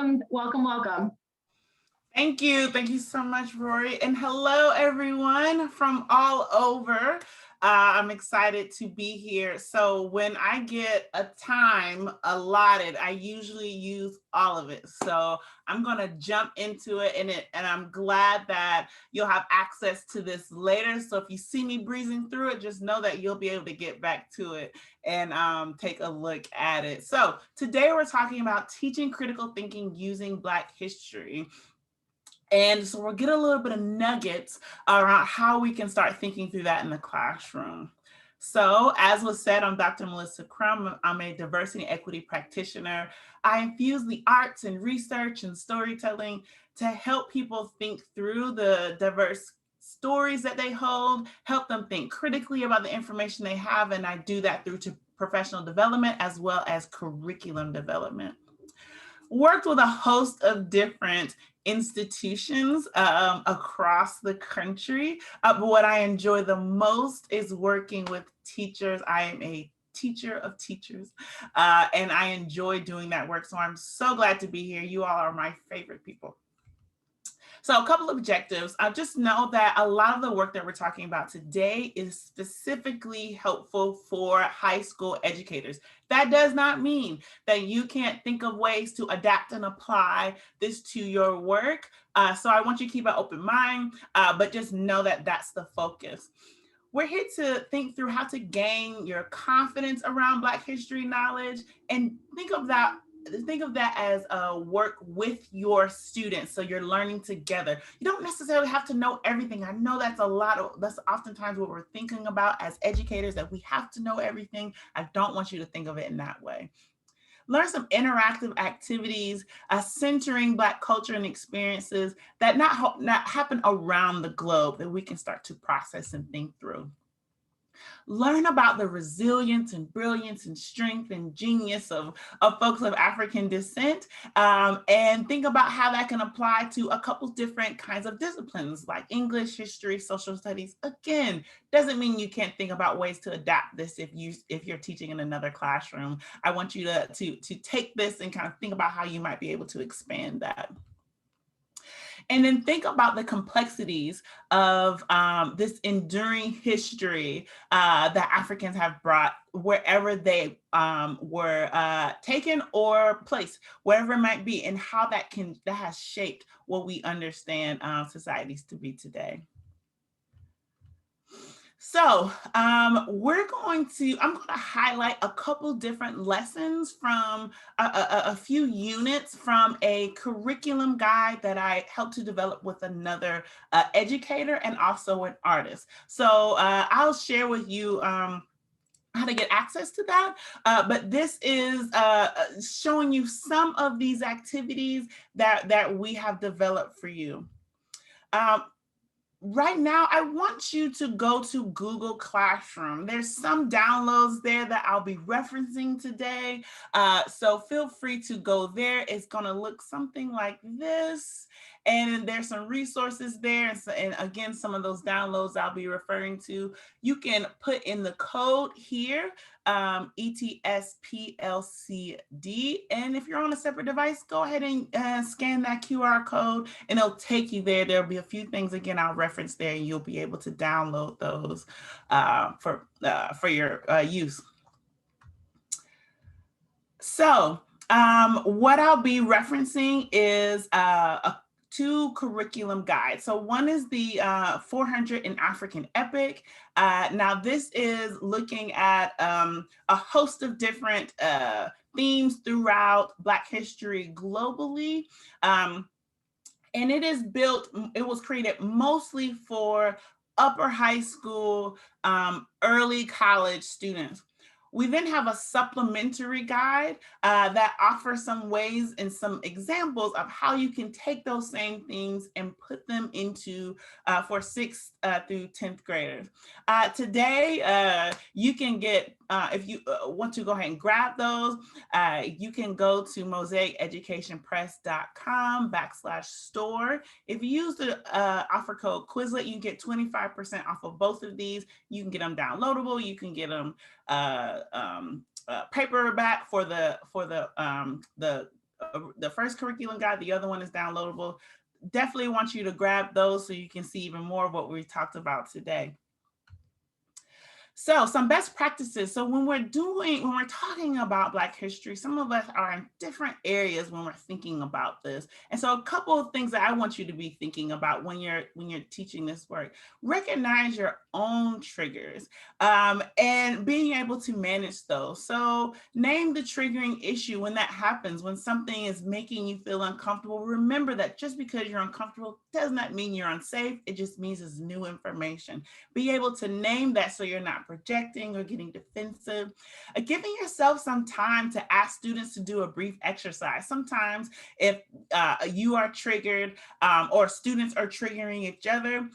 welcome, welcome, welcome. Thank you. Thank you so much, Rory. And hello, everyone from all over. I'm excited to be here. So when I get a time allotted, I usually use all of it. So I'm going to jump into it, and I'm glad that you'll have access to this later. So if you see me breezing through it, just know that you'll be able to get back to it and take a look at it. So today we're talking about teaching critical thinking using Black history. And so we'll get a little bit of nuggets around how we can start thinking through that in the classroom. So as was said, I'm Dr. Melissa Crum. I'm a diversity and equity practitioner. I infuse the arts and research and storytelling to help people think through the diverse stories that they hold, help them think critically about the information they have, and I do that through to professional development as well as curriculum development. Worked with a host of different institutions across the country. But what I enjoy the most is working with teachers. I am a teacher of teachers, and I enjoy doing that work. So I'm so glad to be here. You all are my favorite people. So a couple of objectives. Just know that a lot of the work that we're talking about today is specifically helpful for high school educators. That does not mean that you can't think of ways to adapt and apply this to your work. So I want you to keep an open mind, but just know that that's the focus. We're here to think through how to gain your confidence around Black history knowledge, and think of that as a work with your students, so you're learning together. You don't necessarily have to know everything. I know that's that's oftentimes what we're thinking about as educators, that we have to know everything. I don't want you to think of it in that way. Learn some interactive activities centering Black culture and experiences that not happen around the globe, that we can start to process and think through. Learn about the resilience and brilliance and strength and genius of folks of African descent, and think about how that can apply to a couple different kinds of disciplines like English, history, social studies. Again, doesn't mean you can't think about ways to adapt this if you're teaching in another classroom. I want you to take this and kind of think about how you might be able to expand that. And then think about the complexities of this enduring history that Africans have brought wherever they were taken or placed, wherever it might be, and how that has shaped what we understand societies to be today. So I'm going to highlight a couple different lessons from a few units from a curriculum guide that I helped to develop with another educator and also an artist. So I'll share with you how to get access to that. But this is showing you some of these activities that we have developed for you. Right now, I want you to go to Google Classroom. There's some downloads there that I'll be referencing today. So feel free to go there. It's going to look something like this. And there's some resources there. And again, some of those downloads I'll be referring to. You can put in the code here, ETSPLCD. And if you're on a separate device, go ahead and scan that QR code and it'll take you there. There'll be a few things, again, I'll reference there, and you'll be able to download those for your use. So what I'll be referencing is two curriculum guides. So one is the 400 in African Epic. Now this is looking at a host of different themes throughout Black history globally. And it was created mostly for upper high school, early college students. We then have a supplementary guide that offers some ways and some examples of how you can take those same things and put them into for 6th through 10th graders. Today, you can get, if you want to go ahead and grab those, you can go to mosaiciceducationpress.com/store. If you use the offer code Quizlet, you can get 25% off of both of these. You can get them downloadable. You can get them paperback for the the first curriculum guide, the other one is downloadable. Definitely want you to grab those so you can see even more of what we talked about today. So some best practices. So when we're talking about Black history, some of us are in different areas when we're thinking about this. And so a couple of things that I want you to be thinking about when you're teaching this work: recognize your own triggers, and being able to manage those. So name the triggering issue when that happens, when something is making you feel uncomfortable. Remember that just because you're uncomfortable does not mean you're unsafe. It just means it's new information. Be able to name that so you're not projecting or getting defensive. Giving yourself some time to ask students to do a brief exercise. Sometimes if you are triggered, or students are triggering each other,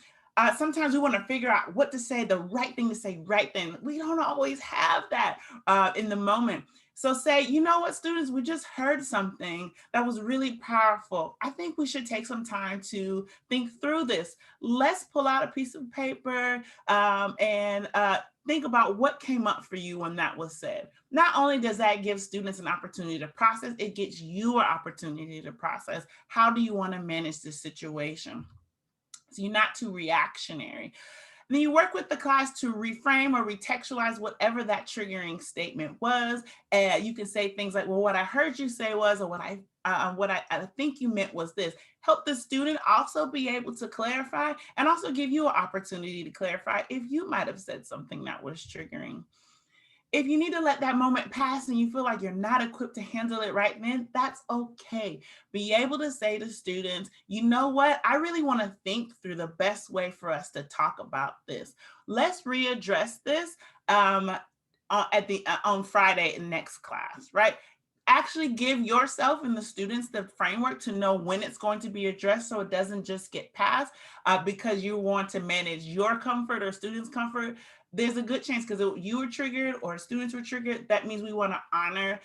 sometimes we want to figure out what to say, the right thing to say right then. We don't always have that in the moment. So say, you know what, students, we just heard something that was really powerful. I think we should take some time to think through this. Let's pull out a piece of paper, and think about what came up for you when that was said. Not only does that give students an opportunity to process, it gets you an opportunity to process. How do you want to manage this situation? So you're not too reactionary. Then you work with the class to reframe or retextualize whatever that triggering statement was. You can say things like, well, what I heard you say was, or what I think you meant was this. Help the student also be able to clarify, and also give you an opportunity to clarify if you might have said something that was triggering. If you need to let that moment pass and you feel like you're not equipped to handle it right then, that's okay. Be able to say to students, you know what? I really want to think through the best way for us to talk about this. Let's readdress this on Friday in next class, right? Actually give yourself and the students the framework to know when it's going to be addressed, so it doesn't just get passed because you want to manage your comfort or students' comfort. There's a good chance, because you were triggered or students were triggered, that means we want to honor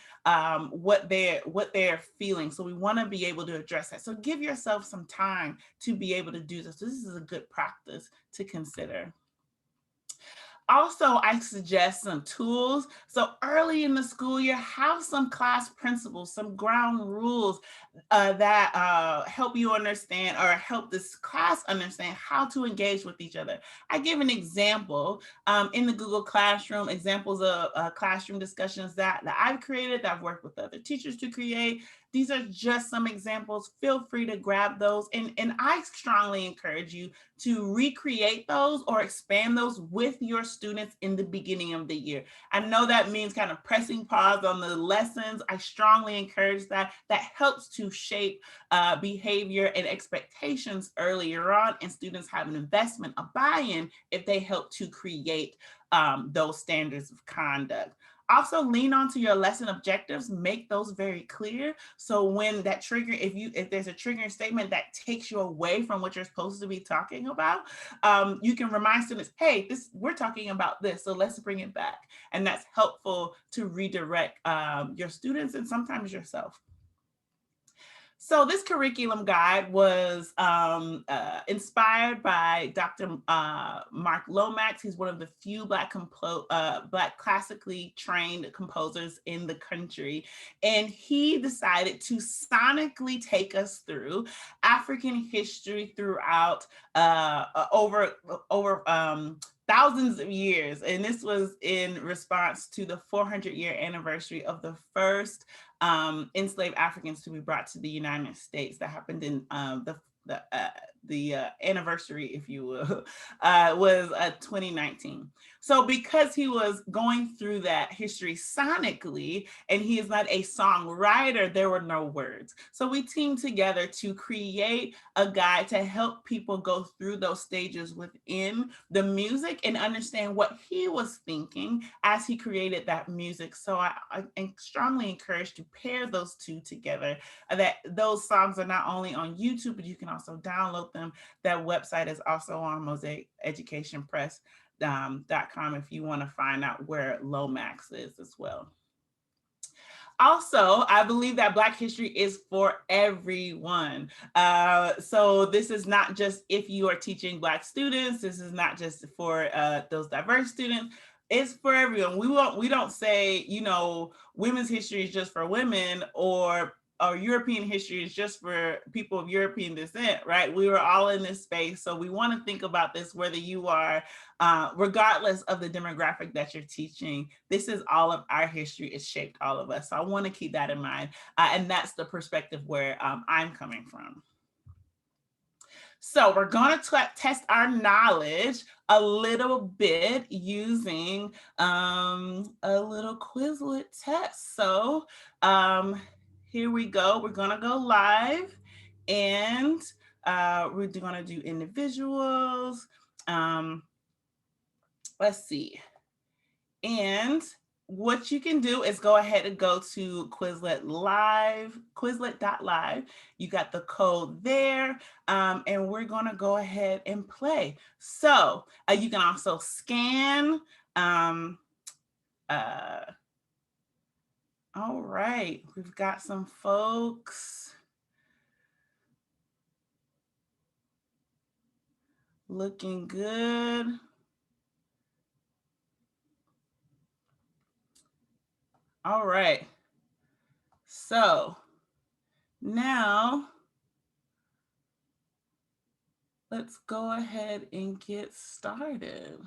what they're feeling. So we want to be able to address that. So give yourself some time to be able to do this. So this is a good practice to consider. Also, I suggest some tools. So early in the school year, have some class principles, some ground rules that help you understand, or help this class understand, how to engage with each other. I give an example in the Google Classroom, examples of classroom discussions that I've created, that I've worked with other teachers to create. These are just some examples. Feel free to grab those. And I strongly encourage you to recreate those or expand those with your students in the beginning of the year. I know that means kind of pressing pause on the lessons. I strongly encourage that. That helps to shape behavior and expectations earlier on, and students have an investment, a buy-in, if they help to create those standards of conduct. Also, lean onto your lesson objectives, make those very clear. So when that trigger, if there's a triggering statement that takes you away from what you're supposed to be talking about, you can remind students, hey, we're talking about this, so let's bring it back. And that's helpful to redirect your students and sometimes yourself. So this curriculum guide was inspired by Dr. Mark Lomax. He's one of the few Black classically trained composers in the country. And he decided to sonically take us through African history throughout over thousands of years. And this was in response to the 400-year anniversary of the first enslaved Africans to be brought to the United States. That happened in the anniversary, if you will, was 2019. So because he was going through that history sonically, and he is not a songwriter, there were no words. So we teamed together to create a guide to help people go through those stages within the music and understand what he was thinking as he created that music. So I strongly encourage to pair those two together. That those songs are not only on YouTube, but you can also download them. That website is also on mosaiciceducationpress.com if you want to find out where Lomax is as well. Also, I believe that Black history is for everyone. So this is not just if you are teaching Black students. This is not just for those diverse students. It's for everyone. We don't say, women's history is just for women, or or European history is just for people of European descent, right? We were all in this space. So we want to think about this, whether you are, regardless of the demographic that you're teaching, this is all of our history. It's shaped all of us. So I want to keep that in mind. And that's the perspective where I'm coming from. So we're going to test our knowledge a little bit using a little Quizlet test. So here we go. We're going to go live, and we're going to do individuals. Let's see. And what you can do is go ahead and go to Quizlet Live, Quizlet.live. You got the code there, and we're going to go ahead and play. So you can also scan. All right, we've got some folks looking good. All right, so now let's go ahead and get started.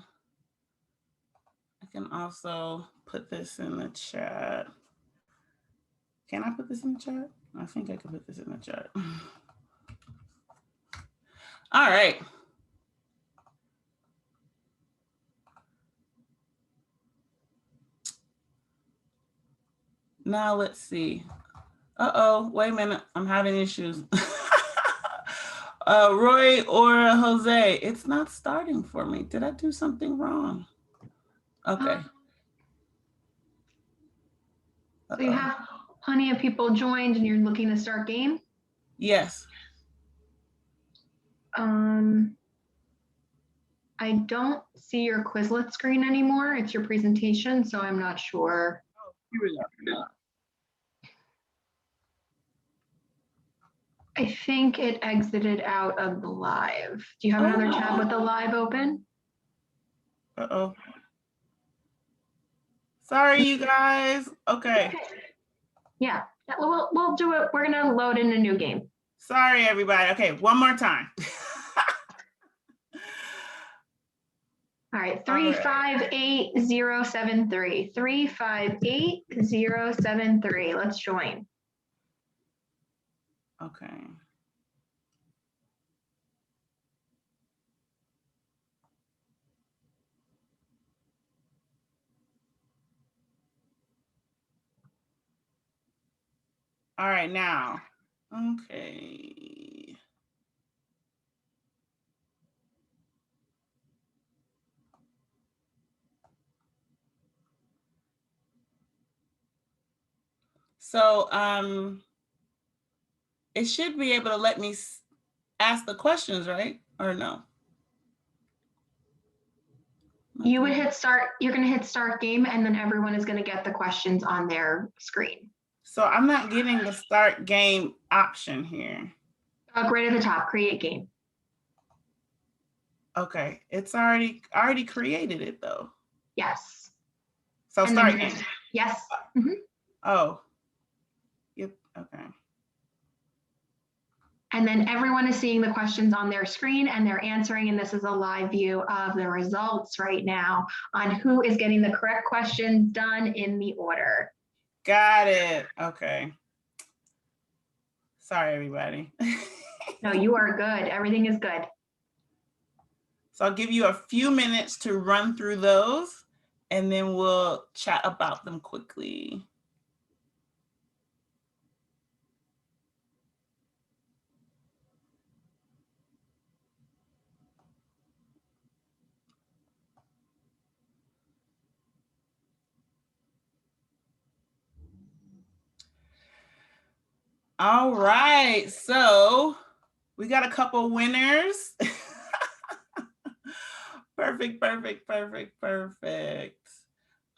I can also put this in the chat. Can I put this in the chat? I think I can put this in the chat. All right. Now let's see. Uh-oh, wait a minute. I'm having issues. Roy or Jose, it's not starting for me. Did I do something wrong? Okay. So you have plenty of people joined and you're looking to start game? Yes. I don't see your Quizlet screen anymore. It's your presentation, so I'm not sure. Oh, here we go. I think it exited out of the live. Do you have another tab with the live open? Uh-oh. Sorry, you guys. Okay. Yeah, we'll do it. We're gonna load in a new game. Sorry, everybody. Okay, one more time. All right, 358-073. 358-073. Let's join. Okay. All right, now. Okay. So it should be able to let me ask the questions, right? Or no? You would hit start, you're gonna hit start game, and then everyone is gonna get the questions on their screen. So I'm not getting the start game option here. Right at the top, create game. Okay, it's already created it though. Yes. So and start game. Yes. Oh. Yep. Okay. And then everyone is seeing the questions on their screen and they're answering, and this is a live view of the results right now on who is getting the correct questions done in the order. Got it. Okay. Sorry, everybody. No, you are good. Everything is good. So I'll give you a few minutes to run through those, and then we'll chat about them quickly. All right, so we got a couple winners. Perfect, perfect, perfect, perfect.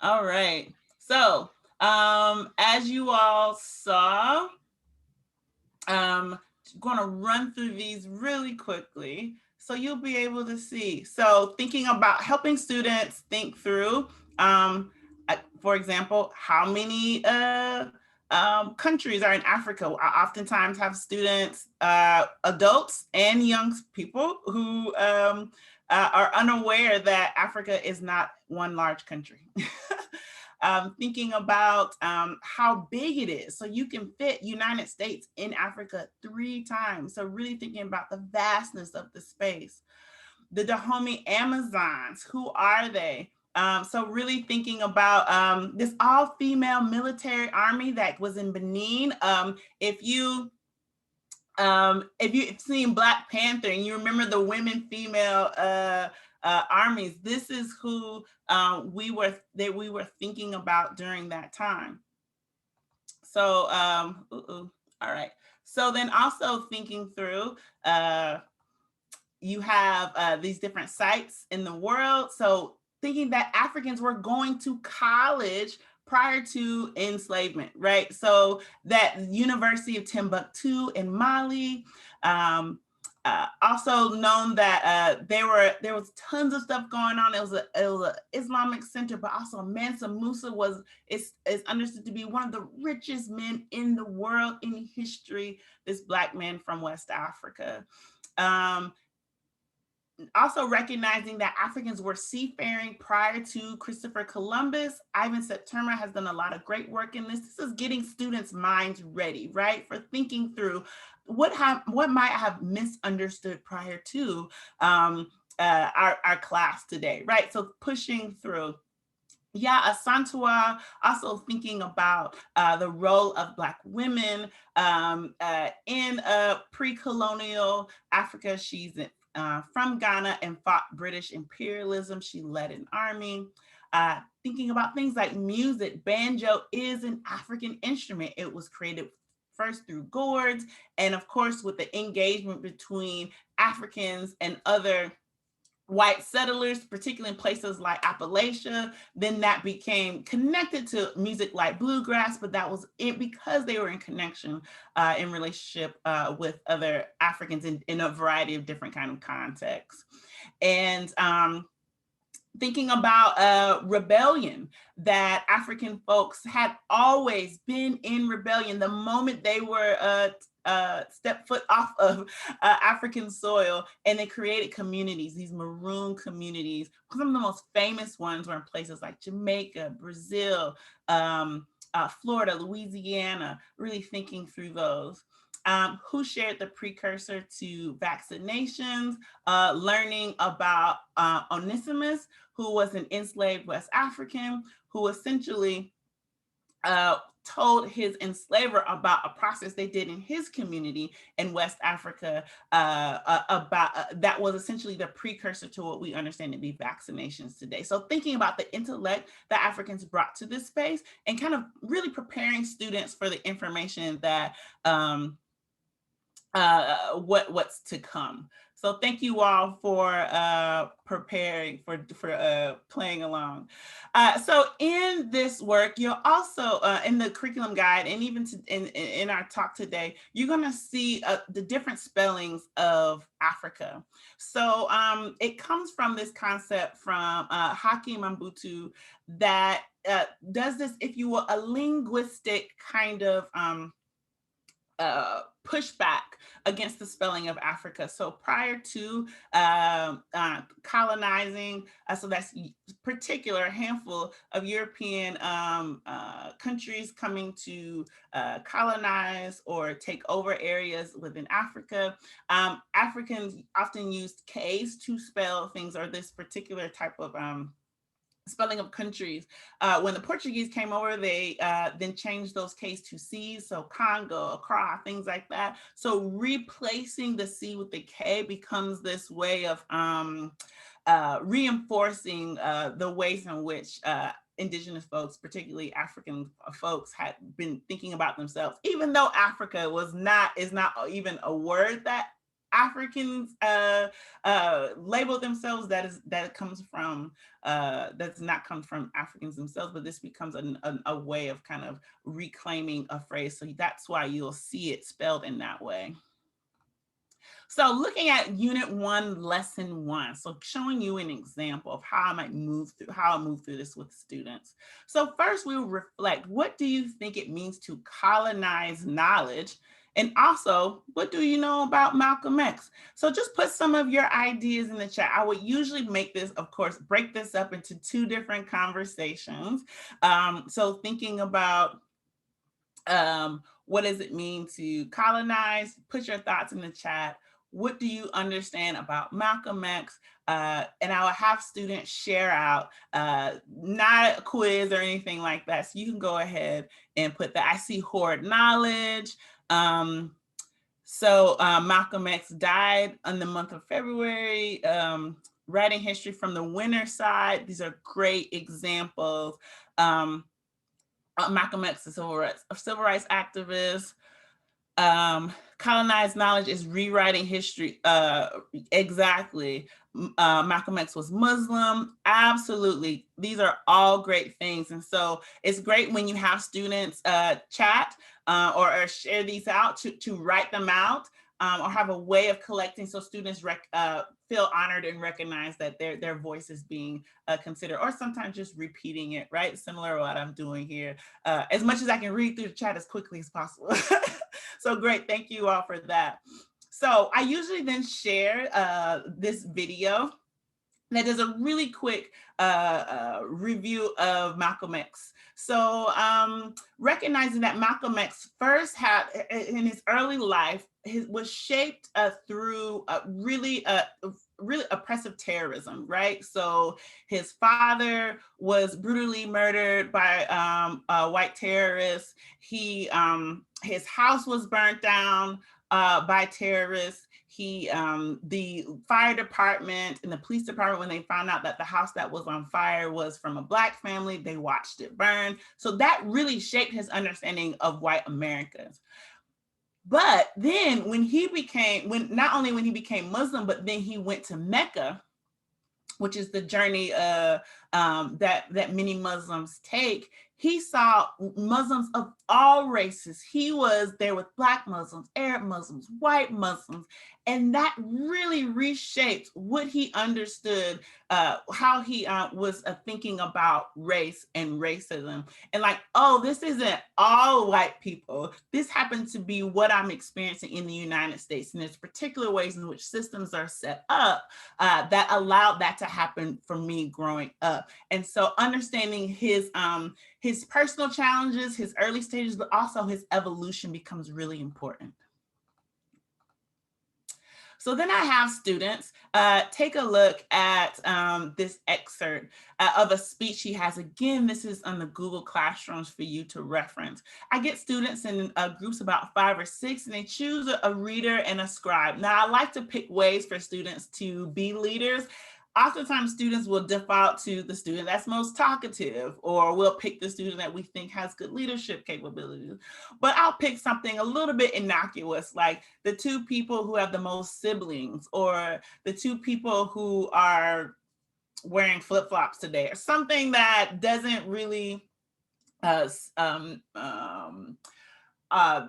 All right, so as you all saw, I'm gonna run through these really quickly so you'll be able to see. So thinking about helping students think through, for example, how many countries are in Africa. I oftentimes have students, adults and young people who are unaware that Africa is not one large country. Thinking about how big it is. So you can fit United States in Africa 3 times. So really thinking about the vastness of the space. The Dahomey Amazons, who are they? So really thinking about this all-female military army that was in Benin. If you've seen Black Panther and you remember the women female armies, this is who we were thinking about during that time. So all right. So then also thinking through you have these different sites in the world. So thinking that Africans were going to college prior to enslavement, right? So that University of Timbuktu in Mali, also known that there was tons of stuff going on. It was a Islamic center, but also Mansa Musa is understood to be one of the richest men in the world in history. This Black man from West Africa. Also recognizing that Africans were seafaring prior to Christopher Columbus. Ivan September has done a lot of great work in this. This is getting students' minds ready, right? For thinking through what might have misunderstood prior to our class today, right? So pushing through. Yeah, Asantewaa, also thinking about the role of Black women in pre-colonial Africa. She's from Ghana and fought British imperialism. She led an army. Thinking about things like music, banjo is an African instrument. It was created first through gourds, and of course with the engagement between Africans and other white settlers, particularly in places like Appalachia. Then that became connected to music like bluegrass, but that was it because they were in connection in relationship with other Africans in a variety of different kind of contexts. And thinking about rebellion, that African folks had always been in rebellion the moment they were step foot off of African soil, and they created communities, these maroon communities. Some of the most famous ones were in places like Jamaica, Brazil, Florida, Louisiana, really thinking through those. Who shared the precursor to vaccinations, learning about Onesimus, who was an enslaved West African, who essentially told his enslaver about a process they did in his community in West Africa about that was essentially the precursor to what we understand to be vaccinations today. So thinking about the intellect that Africans brought to this space and kind of really preparing students for the information that what's to come. So thank you all for preparing, for playing along. So in this work, you'll also, in the curriculum guide, and even in our talk today, you're gonna see the different spellings of Africa. So it comes from this concept from Hakeem Mbutu that does this, if you will, a linguistic kind of pushback against the spelling of Africa. So prior to colonizing, so that's particular handful of European countries coming to colonize or take over areas within Africa. Africans often used K's to spell things, or this particular type of spelling of countries. When the Portuguese came over, they then changed those K's to C's, so Congo, Accra, things like that. So replacing the C with the K becomes this way of reinforcing the ways in which Indigenous folks, particularly African folks, had been thinking about themselves, even though Africa is not even a word that Africans label themselves, that comes from that's not come from Africans themselves, but this becomes a way of kind of reclaiming a phrase. So that's why you'll see it spelled in that way. So looking at Unit 1, Lesson 1, so showing you an example of how I move through this with students. So first we'll reflect, what do you think it means to colonize knowledge? And also, what do you know about Malcolm X? So just put some of your ideas in the chat. I would usually make this, of course, break this up into 2 different conversations. So thinking about what does it mean to colonize? Put your thoughts in the chat. What do you understand about Malcolm X? And I will have students share out, not a quiz or anything like that. So you can go ahead and put that. I see hoard knowledge. Malcolm X died in the month of February. Writing history from the winner side. These are great examples. Malcolm X, a civil rights activist. Colonized knowledge is rewriting history. Exactly. Malcolm X was Muslim. Absolutely. These are all great things. And so it's great when you have students chat or share these out to write them out. Or have a way of collecting so students feel honored and recognize that their voice is being considered, or sometimes just repeating it, right? Similar to what I'm doing here. As much as I can read through the chat as quickly as possible. So great, thank you all for that. So I usually then share this video that does a really quick review of Malcolm X. So recognizing that Malcolm X first had, in his early life, was shaped through really oppressive terrorism, right? So his father was brutally murdered by white terrorists. His house was burnt down by terrorists. The fire department and the police department, when they found out that the house that was on fire was from a Black family, they watched it burn. So that really shaped his understanding of white Americans. But then not only when he became Muslim, but then he went to Mecca, which is the journey that many Muslims take. He saw Muslims of all races. He was there with Black Muslims, Arab Muslims, white Muslims, and that really reshaped what he understood, how he was thinking about race and racism. And like, oh, this isn't all white people. This happens to be what I'm experiencing in the United States. And there's particular ways in which systems are set up that allowed that to happen for me growing up. And so understanding his personal challenges, his early stages, but also his evolution becomes really important. So then I have students take a look at this excerpt of a speech he has. Again, this is on the Google Classrooms for you to reference. I get students in groups about 5 or 6, and they choose a reader and a scribe. Now, I like to pick ways for students to be leaders. Oftentimes students will default to the student that's most talkative, or we'll pick the student that we think has good leadership capabilities. But I'll pick something a little bit innocuous, like the 2 people who have the most siblings, or the 2 people who are wearing flip-flops today, or something that doesn't really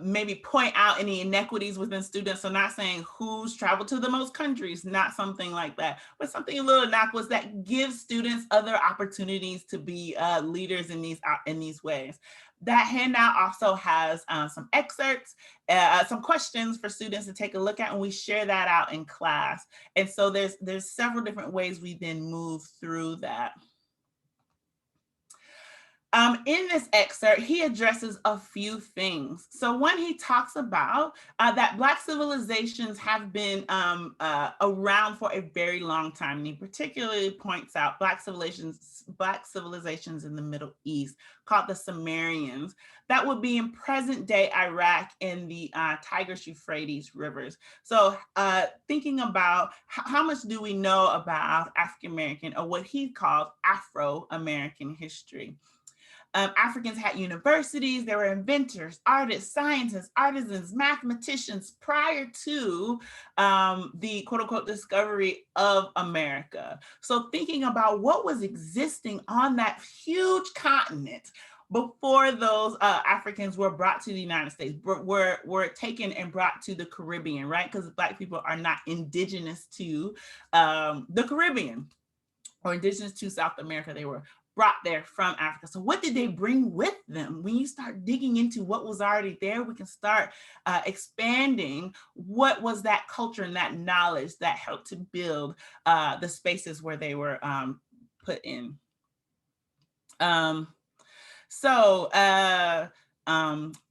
maybe point out any inequities within students. So not saying who's traveled to the most countries, not something like that, but something a little innocuous that gives students other opportunities to be leaders in these ways. That handout also has some excerpts, some questions for students to take a look at, and we share that out in class. And so there's several different ways we then move through that. In this excerpt, he addresses a few things. So one, he talks about that Black civilizations have been around for a very long time. And he particularly points out Black civilizations in the Middle East, called the Sumerians, that would be in present day Iraq in the Tigris-Euphrates rivers. So thinking about how much do we know about African-American, or what he called Afro-American history. Africans had universities, there were inventors, artists, scientists, artisans, mathematicians prior to the quote unquote discovery of America. So thinking about what was existing on that huge continent, before those Africans were brought to the United States, were taken and brought to the Caribbean, right? Because Black people are not indigenous to the Caribbean or indigenous to South America. They were brought there from Africa. So what did they bring with them? When you start digging into what was already there, we can start expanding what was that culture and that knowledge that helped to build the spaces where they were put in.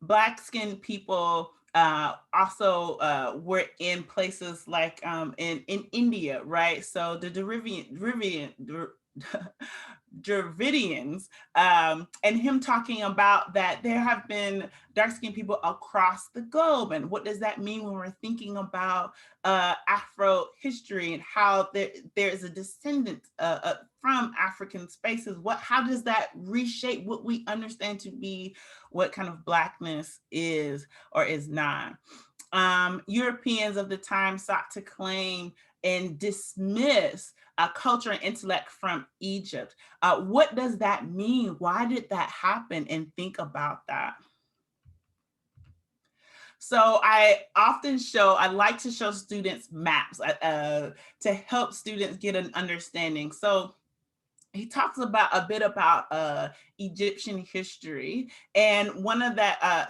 Black-skinned people also were in places like in India, right? So the Dravidians, and him talking about that there have been dark-skinned people across the globe. And what does that mean when we're thinking about Afro history and how there is a descendant from African spaces? How does that reshape what we understand to be what kind of Blackness is or is not? Europeans of the time sought to claim and dismiss culture and intellect from Egypt. What does that mean? Why did that happen? And think about that. So I like to show students maps to help students get an understanding. So he talks a bit about Egyptian history, and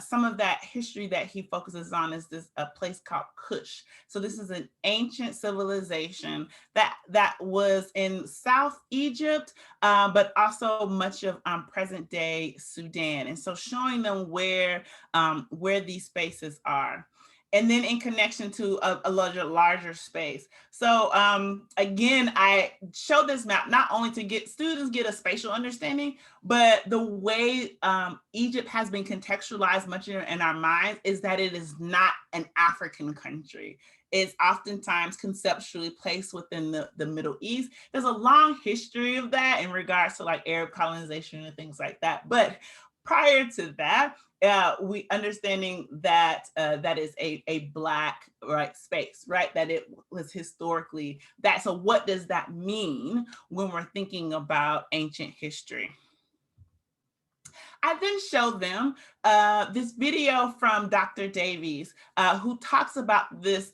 some of that history that he focuses on is a place called Kush. So this is an ancient civilization that was in South Egypt, but also much of present day Sudan. And so showing them where these spaces are. And then in connection to a larger space. So again, I show this map not only to get students get a spatial understanding, but the way Egypt has been contextualized much in our minds is that it is not an African country. It's oftentimes conceptually placed within the Middle East. There's a long history of that in regards to like Arab colonization and things like that. But prior to that, we understanding that that is a Black space, right? That it was historically that. So what does that mean when we're thinking about ancient history? I then show them this video from Dr. Davies, who talks about this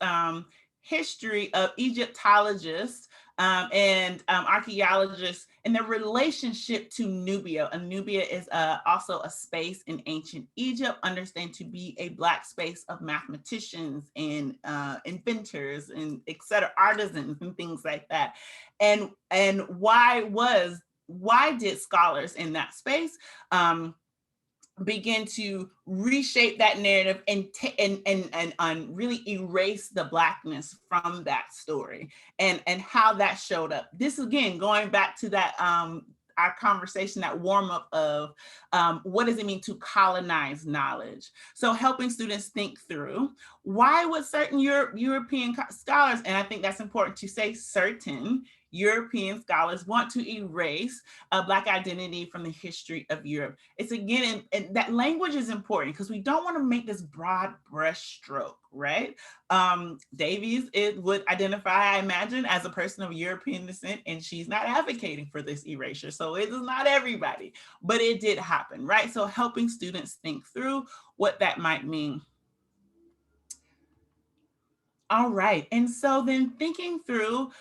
history of Egyptologists and archaeologists and their relationship to Nubia. And Nubia is also a space in ancient Egypt, understood to be a Black space of mathematicians and inventors and et cetera, artisans and things like that. And why did scholars in that space begin to reshape that narrative and really erase the Blackness from that story and how that showed up? This again, going back to that our conversation, that warm up of what does it mean to colonize knowledge? So helping students think through why would certain European scholars, and I think that's important to say, certain European scholars want to erase Black identity from the history of Europe. It's again, and that language is important because we don't want to make this broad brush stroke, right? Davies would identify, I imagine, as a person of European descent, and she's not advocating for this erasure. So it is not everybody, but it did happen, right? So helping students think through what that might mean. All right, and so then thinking through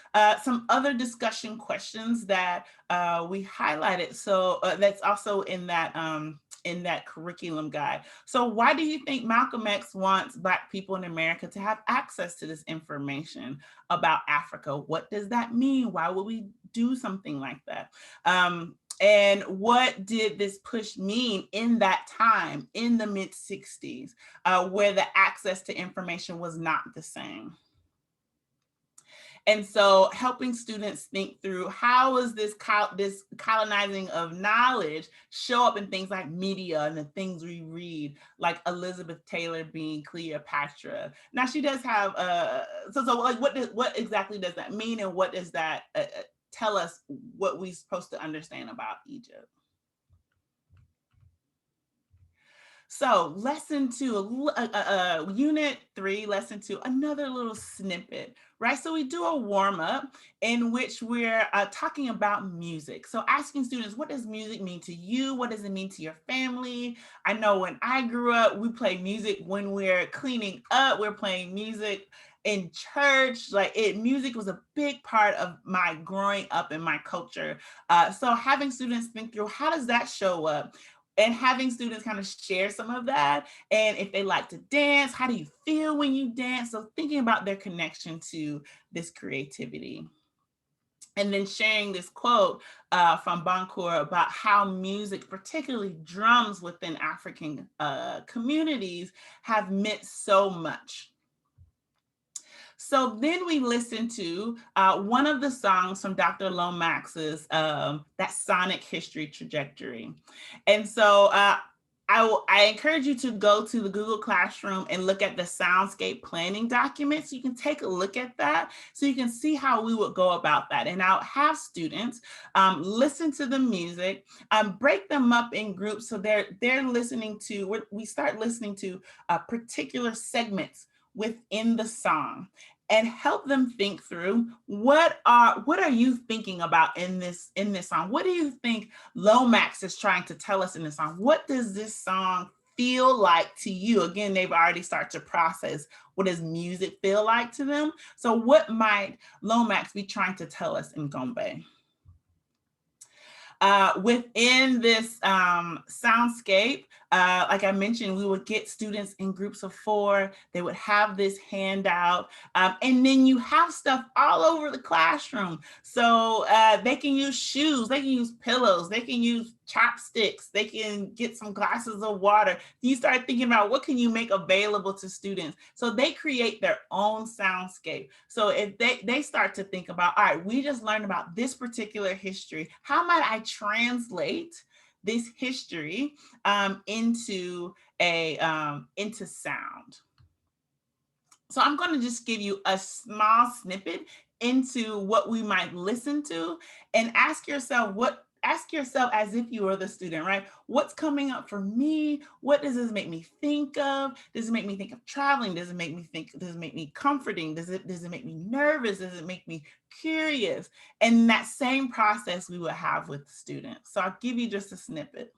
some other discussion questions that we highlighted. So that's also in that curriculum guide. So why do you think Malcolm X wants Black people in America to have access to this information about Africa? What does that mean? Why would we do something like that? And what did this push mean in that time, in the mid-60s, where the access to information was not the same? And so helping students think through how is this colonizing of knowledge show up in things like media and the things we read, like Elizabeth Taylor being Cleopatra. Now she does have, so like what exactly does that mean, and what does that tell us what we're supposed to understand about Egypt? So lesson 2, unit 3, lesson 2, another little snippet, right? So we do a warm up in which we're talking about music. So asking students, what does music mean to you? What does it mean to your family? I know when I grew up, we played music when we're cleaning up, we're playing music in church. Music was a big part of my growing up in my culture. So having students think through, how does that show up? And having students kind of share some of that. And if they like to dance, how do you feel when you dance? So thinking about their connection to this creativity. And then sharing this quote from Boncour about how music, particularly drums within African communities, have meant so much. So then we listened to one of the songs from Dr. Lomax's That Sonic History Trajectory. And so I encourage you to go to the Google Classroom and look at the Soundscape planning document. So you can take a look at that so you can see how we would go about that. And I'll have students listen to the music, break them up in groups. So they're listening to, we start listening to particular segments within the song, and help them think through what are you thinking about in this song? What do you think Lomax is trying to tell us in this song? What does this song feel like to you? Again, they've already started to process what does music feel like to them. So what might Lomax be trying to tell us in Gombe? Within this soundscape, like I mentioned, we would get students in groups of 4. They would have this handout, and then you have stuff all over the classroom. So they can use shoes, they can use pillows, they can use chopsticks, they can get some glasses of water. You start thinking about what can you make available to students. So they create their own soundscape. So if they start to think about, all right, we just learned about this particular history. How might I translate this history into sound? So I'm going to just give you a small snippet into what we might listen to, and ask yourself as if you were the student, right? What's coming up for me? What does this make me think of? Does it make me think of traveling? Does it make me comforting? Does it make me nervous? Does it make me curious? And that same process we would have with students. So I'll give you just a snippet.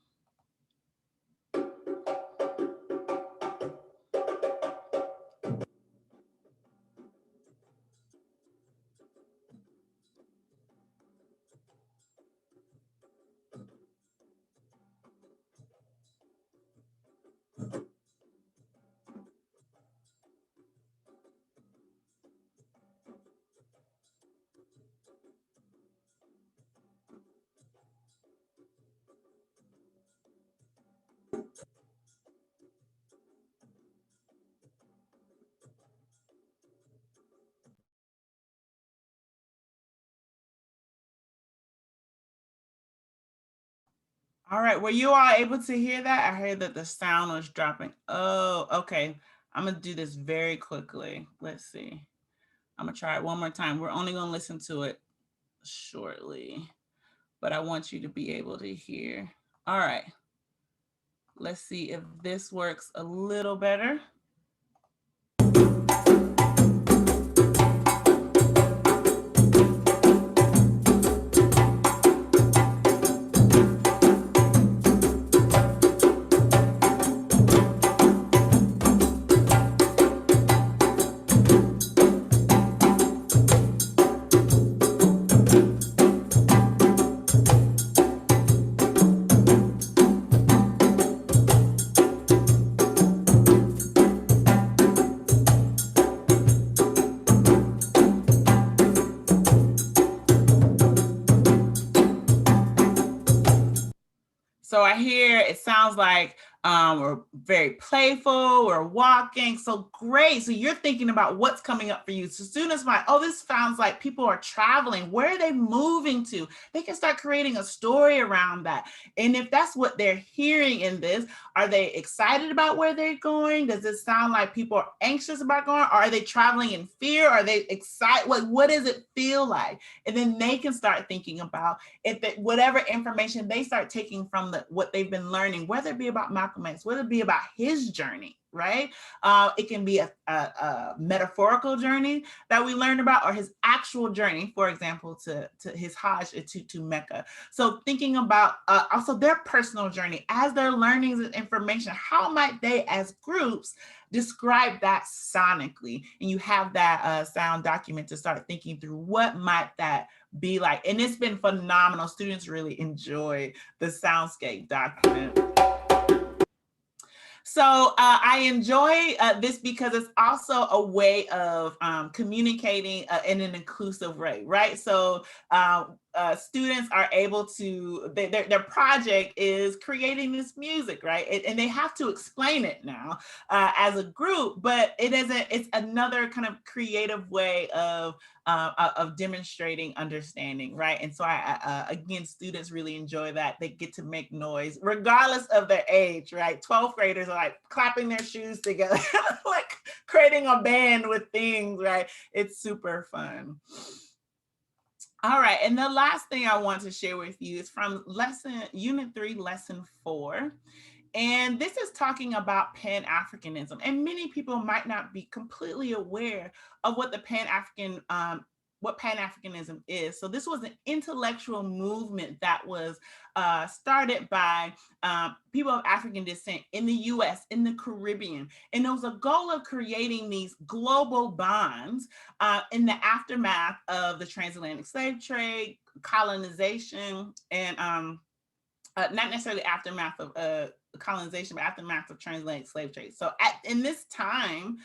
All right, were you all able to hear that? I heard that the sound was dropping. Oh, okay. I'm gonna do this very quickly. Let's see. I'm gonna try it one more time. We're only gonna listen to it shortly, but I want you to be able to hear. All right. Let's see if this works a little better. So I hear it sounds like we're very playful, we're walking. So great. So you're thinking about what's coming up for you. So students might, oh, this sounds like people are traveling. Where are they moving to? They can start creating a story around that. And if that's what they're hearing in this, are they excited about where they're going? Does it sound like people are anxious about going? Or are they traveling in fear? Are they excited? What does it feel like? And then they can start thinking about whatever information they start taking from what they've been learning, whether it be about Malcolm Malcolm X? What would it be about his journey, right? It can be a metaphorical journey that we learned about, or his actual journey, for example, to his Hajj, to Mecca. So thinking about also their personal journey as their learnings and information, how might they as groups describe that sonically? And you have that sound document to start thinking through what might that be like. And it's been phenomenal. Students really enjoy the Soundscape document. So I enjoy this because it's also a way of communicating in an inclusive way, right? So students are able to, their project is creating this music, right? And they have to explain it now as a group, but it's another kind of creative way of demonstrating understanding, right? And so again, students really enjoy that. They get to make noise regardless of their age, right? 12th graders are like clapping their shoes together, like creating a band with things, right? It's super fun. All right, and the last thing I want to share with you is from Unit 3, Lesson 4. And this is talking about Pan-Africanism. And many people might not be completely aware of what the Pan-Africanism is. So this was an intellectual movement that was started by people of African descent in the US, in the Caribbean. And there was a goal of creating these global bonds in the aftermath of the transatlantic slave trade, colonization, and not necessarily aftermath of colonization, but aftermath of transatlantic slave trade. So in this time,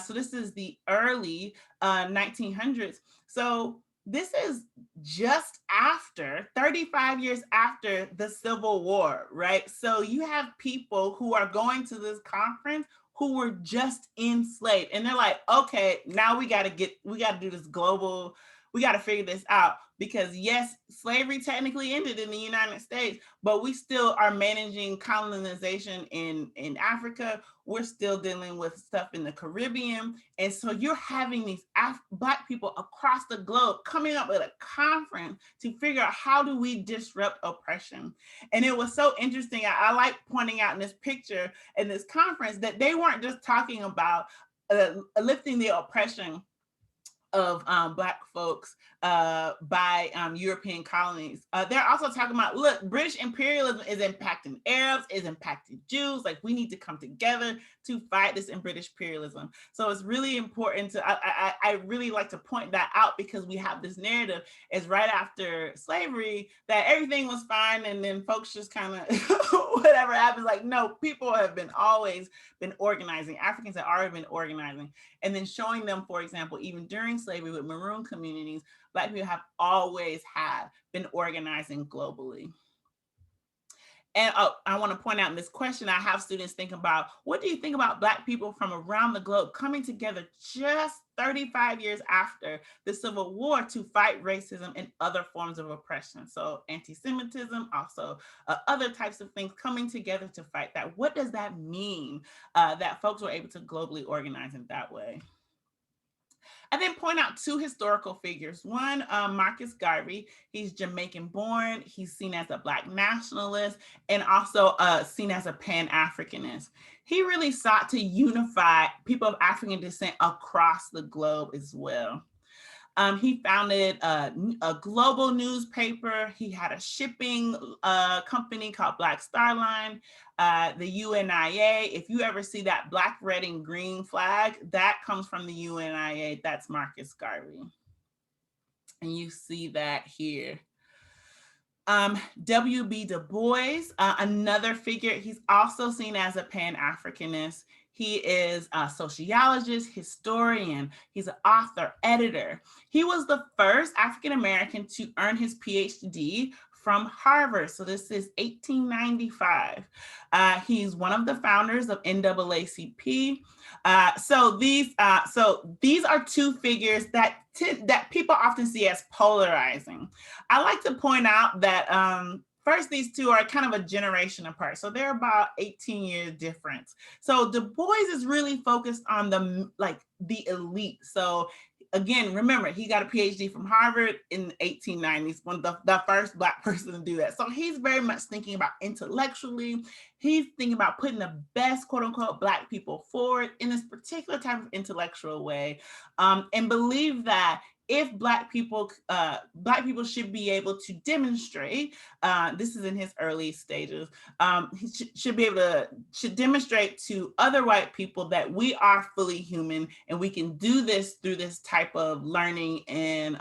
so this is the early 1900s. So this is just after 35 years after the Civil War, right? So you have people who are going to this conference who were just enslaved, and they're like, okay, now we got to do this global. We got to figure this out, because yes, slavery technically ended in the United States, but we still are managing colonization in Africa. We're still dealing with stuff in the Caribbean. And so you're having these Black people across the globe coming up with a conference to figure out, how do we disrupt oppression? And it was so interesting. I like pointing out in this picture, in this conference, that they weren't just talking about lifting the oppression of Black folks by European colonies. They're also talking about, look, British imperialism is impacting Arabs, is impacting Jews. Like, we need to come together to fight this in British imperialism. So it's really important to, I really like to point that out, because we have this narrative is right after slavery that everything was fine, and then folks just kind of whatever happens. Like, no, people have always been organizing. Africans have already been organizing, and then showing them, for example, even during slavery with maroon communities, Black people have always been organizing globally. And I want to point out in this question, I have students think about, what do you think about Black people from around the globe coming together just 35 years after the Civil War to fight racism and other forms of oppression? So anti-Semitism, also other types of things coming together to fight that. What does that mean that folks were able to globally organize in that way? And then point out two historical figures. One, Marcus Garvey. He's Jamaican born. He's seen as a Black nationalist, and also seen as a Pan-Africanist. He really sought to unify people of African descent across the globe as well. He founded a global newspaper. He had a shipping company called Black Star Line, the UNIA. If you ever see that Black, red, and green flag, that comes from the UNIA. That's Marcus Garvey. And you see that here. W.B. Du Bois, another figure. He's also seen as a Pan-Africanist. He is a sociologist, historian. He's an author, editor. He was the first African-American to earn his PhD from Harvard. So this is 1895. He's one of the founders of NAACP. So these are two figures that people often see as polarizing. I like to point out that first, these two are kind of a generation apart. So they're about 18 years difference. So Du Bois is really focused on the elite. So again, remember, he got a PhD from Harvard in the 1890s, one of the first Black person to do that. So he's very much thinking about intellectually. He's thinking about putting the best, quote unquote, Black people forward in this particular type of intellectual way, and believe that if Black people should be able to demonstrate, this is in his early stages, he should demonstrate to other white people that we are fully human and we can do this through this type of learning and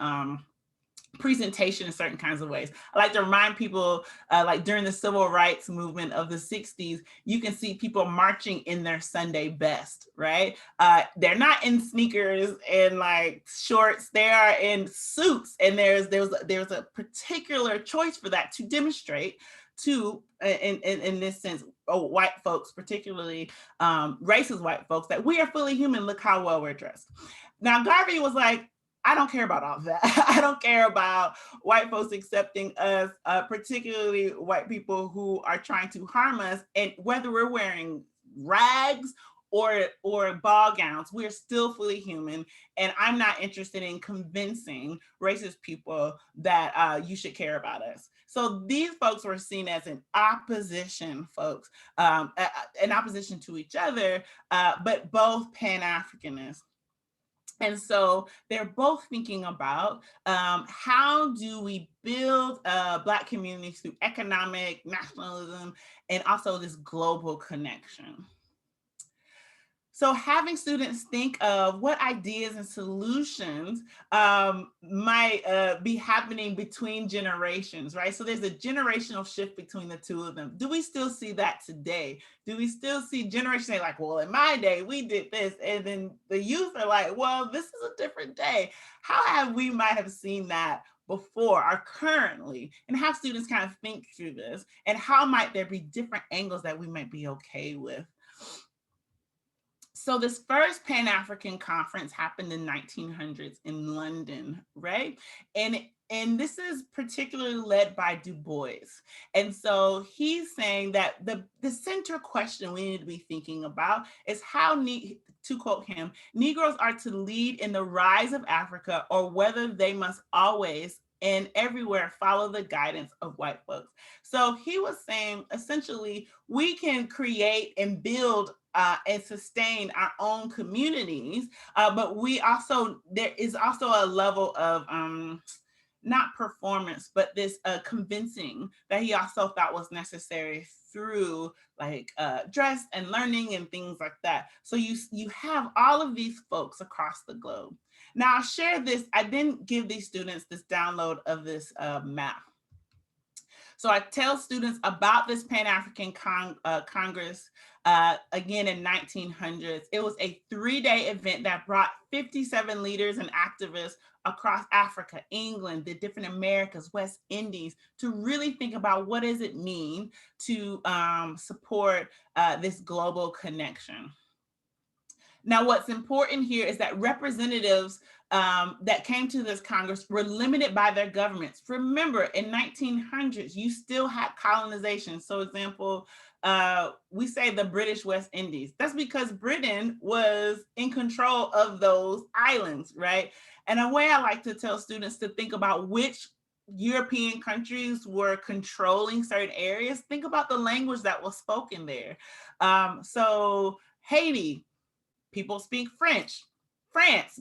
presentation in certain kinds of ways. I like to remind people, like during the civil rights movement of the 60s, you can see people marching in their Sunday best, right? They're not in sneakers and like shorts, they are in suits. And there's a particular choice for that to demonstrate to, in this sense, white folks, particularly racist white folks, that we are fully human, look how well we're dressed. Now, Garvey was like, I don't care about all of that. I don't care about white folks accepting us, particularly white people who are trying to harm us. And whether we're wearing rags or ball gowns, we're still fully human. And I'm not interested in convincing racist people that you should care about us. So these folks were seen as an opposition, folks, an opposition to each other, but both Pan-Africanists. And so they're both thinking about how do we build Black communities through economic nationalism and also this global connection. So having students think of what ideas and solutions might be happening between generations, right? So there's a generational shift between the two of them. Do we still see that today? Do we still see generations say like, well, in my day, we did this. And then the youth are like, well, this is a different day. How have we might have seen that before or currently, and have students kind of think through this, and how might there be different angles that we might be okay with? So this first Pan-African conference happened in 1900s in London, right? And this is particularly led by Du Bois. And so he's saying that the center question we need to be thinking about is how, to quote him, Negroes are to lead in the rise of Africa, or whether they must always and everywhere follow the guidance of white folks. So he was saying, essentially, we can create and build and sustain our own communities, but there is also a level of not performance, but this convincing that he also thought was necessary through like dress and learning and things like that. So you have all of these folks across the globe. Now I'll share this. I didn't give these students this download of this map. So I tell students about this Pan-African Congress again in 1900s. It was a 3-day event that brought 57 leaders and activists across Africa, England, the different Americas, West Indies, to really think about what does it mean to support this global connection. Now, what's important here is that representatives that came to this Congress were limited by their governments. Remember, in 1900s, you still had colonization. So example, we say the British West Indies. That's because Britain was in control of those islands, right? And a way I like to tell students to think about which European countries were controlling certain areas, think about the language that was spoken there. So Haiti, people speak French. France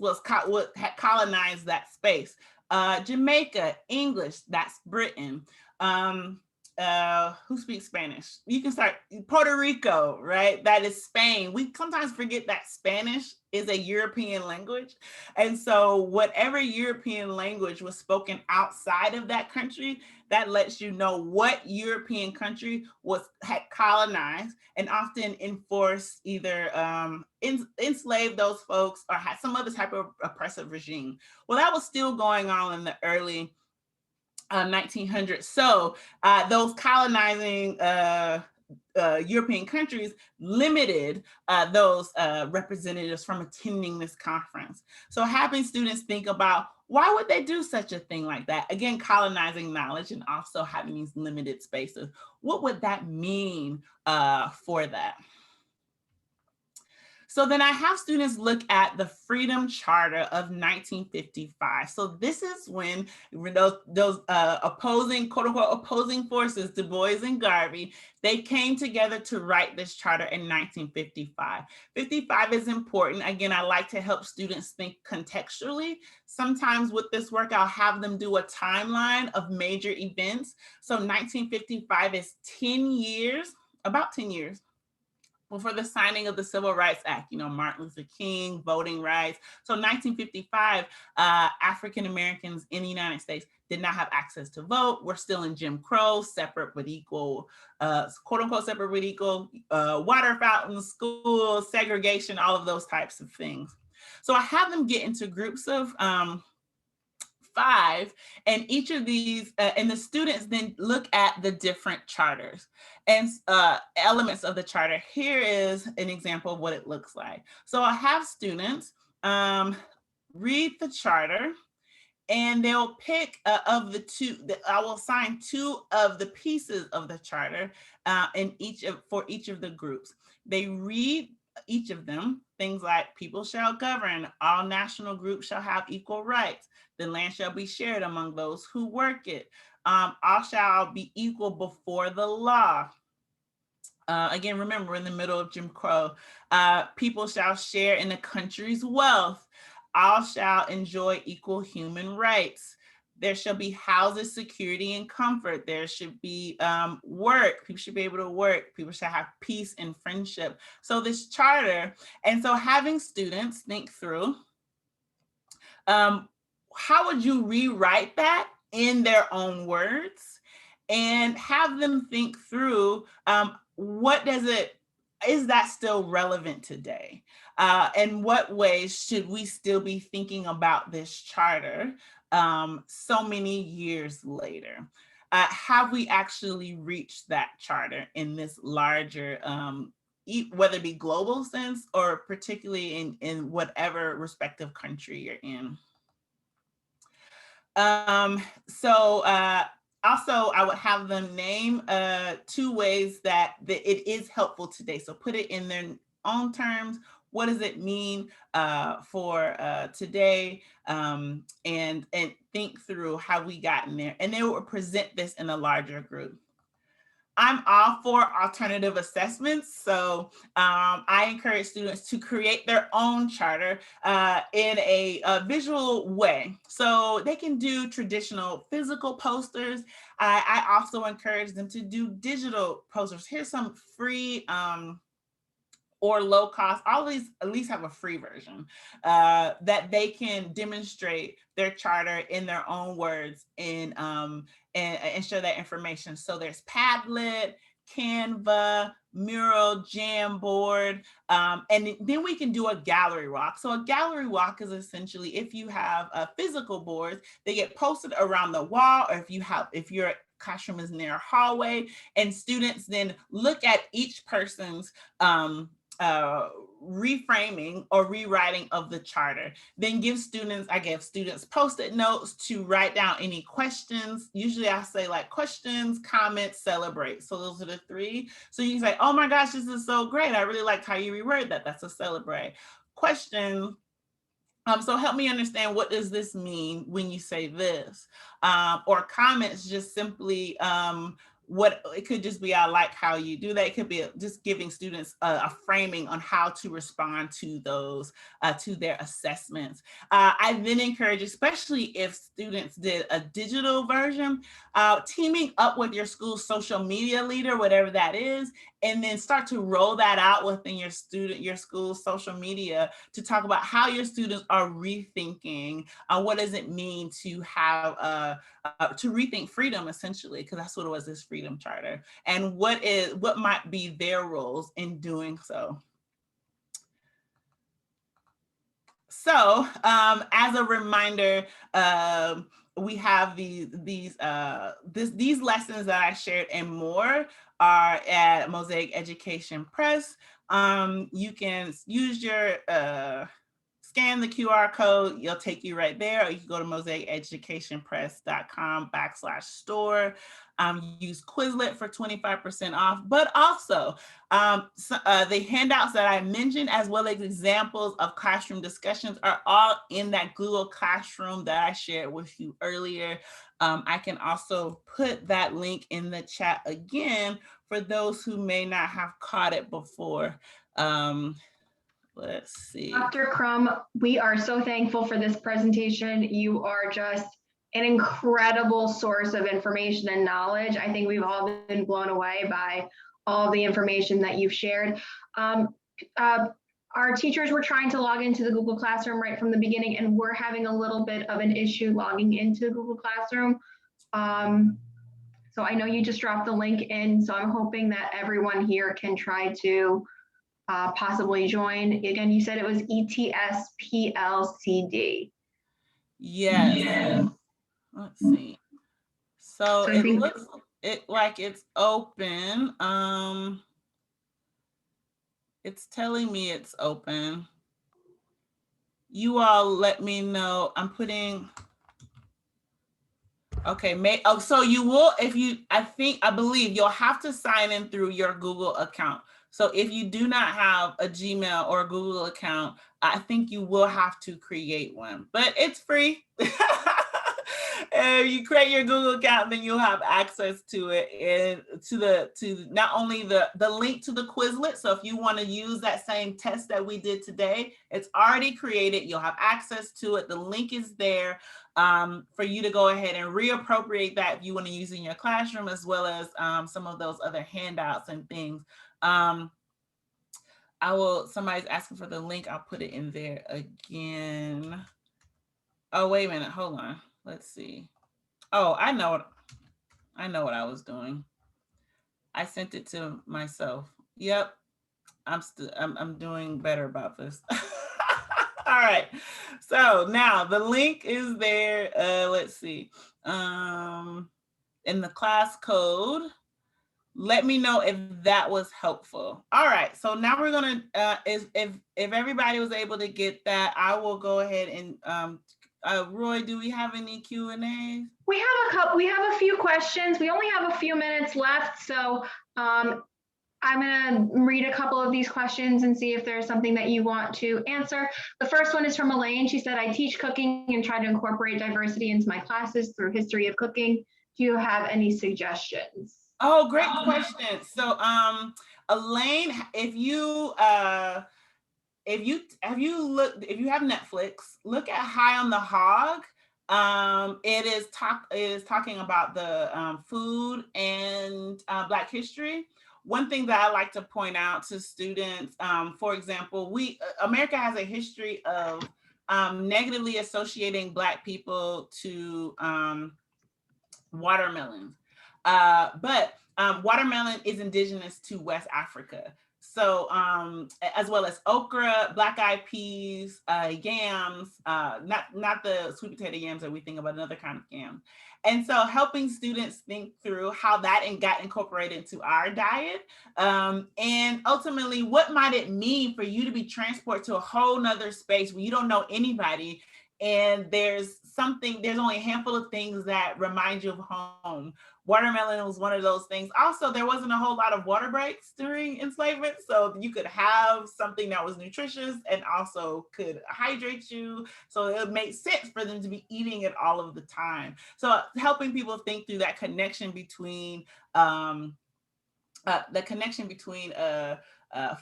had colonized that space. Jamaica, English, that's Britain. Who speaks Spanish? You can start Puerto Rico, right? That is Spain. We sometimes forget that Spanish is a European language. And so whatever European language was spoken outside of that country, that lets you know what European country had colonized and often enforced either enslaved those folks or had some other type of oppressive regime. Well, that was still going on in the early 1900s. So those colonizing European countries limited those representatives from attending this conference. So having students think about why would they do such a thing like that? Again, colonizing knowledge and also having these limited spaces. What would that mean for that? So then I have students look at the Freedom Charter of 1955. So this is when those opposing, quote unquote, opposing forces, Du Bois and Garvey, they came together to write this charter in 1955. 55 is important. Again, I like to help students think contextually. Sometimes with this work, I'll have them do a timeline of major events. So 1955 is 10 years, about 10 years before the signing of the Civil Rights Act, Martin Luther King, voting rights. So 1955, African Americans in the United States did not have access to vote. We're still in Jim Crow, separate but equal, quote unquote, separate but equal, water fountains, schools, segregation, all of those types of things. So I have them get into groups of 5, and each of these, and the students then look at the different charters and elements of the charter. Here is an example of what it looks like. So I have students read the charter, and they'll pick of the 2, I will assign 2 of the pieces of the charter for each of the groups. They read each of them, things like people shall govern, all national groups shall have equal rights, the land shall be shared among those who work it, all shall be equal before the law. Again, remember, we're in the middle of Jim Crow. People shall share in the country's wealth. All shall enjoy equal human rights. There shall be houses, security, and comfort. There should be work. People should be able to work. People should have peace and friendship. So this charter, and so having students think through, how would you rewrite that in their own words, and have them think through is that still relevant today? In what ways should we still be thinking about this charter so many years later? Have we actually reached that charter in this larger, whether it be global sense or particularly in whatever respective country you're in? Also, I would have them name 2 ways that it is helpful today. So put it in their own terms. What does it mean for today? And think through how we gotten there. And they will present this in a larger group. I'm all for alternative assessments. So I encourage students to create their own charter in a visual way. So they can do traditional physical posters. I also encourage them to do digital posters. Here's some free or low cost, all these at least have a free version that they can demonstrate their charter in their own words and share that information. So there's Padlet, Canva, Mural, Jamboard, and then we can do a gallery walk. So a gallery walk is essentially if you have physical boards, they get posted around the wall, or if your classroom is near a hallway, and students then look at each person's reframing or rewriting of the charter. Then I give students Post-it notes to write down any questions. Usually I say like questions, comments, celebrate. So those are the 3. So you can say, oh my gosh, this is so great. I really liked how you reworded that. That's a celebrate. Question. So help me understand, what does this mean when you say this? Or comments, just simply, what it could just be, I like how you do that. It could be just giving students a framing on how to respond to those, to their assessments. I then encourage, especially if students did a digital version, teaming up with your school's social media leader, whatever that is, and then start to roll that out within your school's social media to talk about how your students are rethinking what does it mean to have to rethink freedom, essentially, because that's what it was, this freedom charter, and what might be their roles in doing so. So as a reminder, we have these lessons that I shared and more are at Mosaic Education Press. You can use your scan the QR code, you'll take you right there, or you can go to mosaiceducationpress.com/store. Use Quizlet for 25% off, but also the handouts that I mentioned, as well as examples of classroom discussions, are all in that Google Classroom that I shared with you earlier. I can also put that link in the chat again for those who may not have caught it before. Let's see. Dr. Crum, we are so thankful for this presentation. You are just an incredible source of information and knowledge. I think we've all been blown away by all the information that you've shared. Our teachers were trying to log into the Google Classroom right from the beginning, and we're having a little bit of an issue logging into Google Classroom. So I know you just dropped the link in, so I'm hoping that everyone here can try to possibly join. Again, you said it was ETSPLCD. Yes. Let's see. So it looks like it's open. It's telling me it's open. You all let me know. I'm putting, okay, so you will, I believe you'll have to sign in through your Google account. So if you do not have a Gmail or a Google account, I think you will have to create one, but it's free. If you create your Google account, then you'll have access to it, and to not only the link to the Quizlet. So if you want to use that same test that we did today, it's already created. You'll have access to it. The link is there for you to go ahead and reappropriate that if you want to use it in your classroom, as well as some of those other handouts and things. Somebody's asking for the link. I'll put it in there again. Oh, wait a minute. Hold on. Let's see. Oh, I know what I was doing. I sent it to myself. Yep. I'm doing better about this. All right. So now the link is there. Let's see. In the class code. Let me know if that was helpful. All right, so now we're gonna, if everybody was able to get that, I will go ahead and, Roy, do we have any Q&As? We have a few questions. We only have a few minutes left, so I'm gonna read a couple of these questions and see if there's something that you want to answer. The first one is from Elaine. She said, I teach cooking and try to incorporate diversity into my classes through history of cooking. Do you have any suggestions? Oh, great question. So, Elaine, if you have Netflix, look at High on the Hog. It is talking about the food and Black history. One thing that I like to point out to students, for example, America has a history of negatively associating Black people to watermelons. But watermelon is indigenous to West Africa. So as well as okra, black-eyed peas, yams, not the sweet potato yams that we think about, another kind of yam. And so helping students think through how that got incorporated into our diet. And ultimately, what might it mean for you to be transported to a whole nother space where you don't know anybody, and there's only a handful of things that remind you of home. Watermelon was one of those things. Also, there wasn't a whole lot of water breaks during enslavement, so you could have something that was nutritious and also could hydrate you. So it makes sense for them to be eating it all of the time. So helping people think through that connection between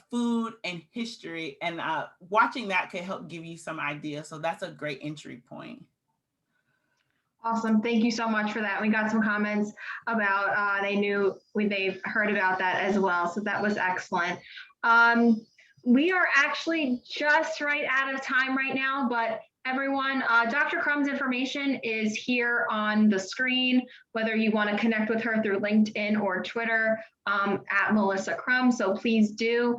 food and history, and watching that can help give you some ideas. So that's a great entry point. Awesome. Thank you so much for that. We got some comments about they've heard about that as well. So that was excellent. We are actually just right out of time right now, but everyone, Dr. Crum's information is here on the screen, whether you want to connect with her through LinkedIn or Twitter, at Melissa Crum. So please do.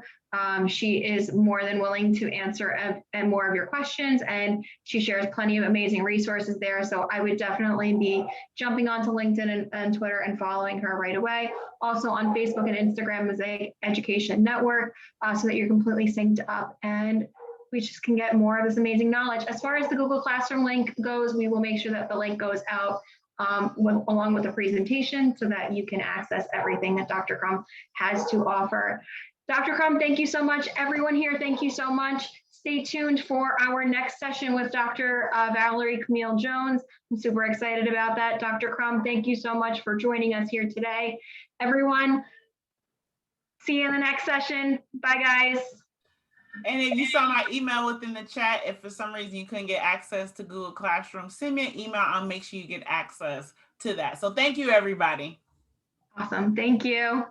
She is more than willing to answer and more of your questions, and she shares plenty of amazing resources there. So I would definitely be jumping onto LinkedIn and Twitter and following her right away. Also on Facebook and Instagram, Mosaic Education Network, so that you're completely synced up. And we just can get more of this amazing knowledge. As far as the Google Classroom link goes, we will make sure that the link goes out along with the presentation so that you can access everything that Dr. Crum has to offer. Dr. Crum, thank you so much. Everyone here, thank you so much. Stay tuned for our next session with Dr. Valerie Camille Jones. I'm super excited about that. Dr. Crum, thank you so much for joining us here today. Everyone, see you in the next session. Bye, guys. And if you saw my email within the chat, if for some reason you couldn't get access to Google Classroom, send me an email. I'll make sure you get access to that. So thank you, everybody. Awesome. Thank you.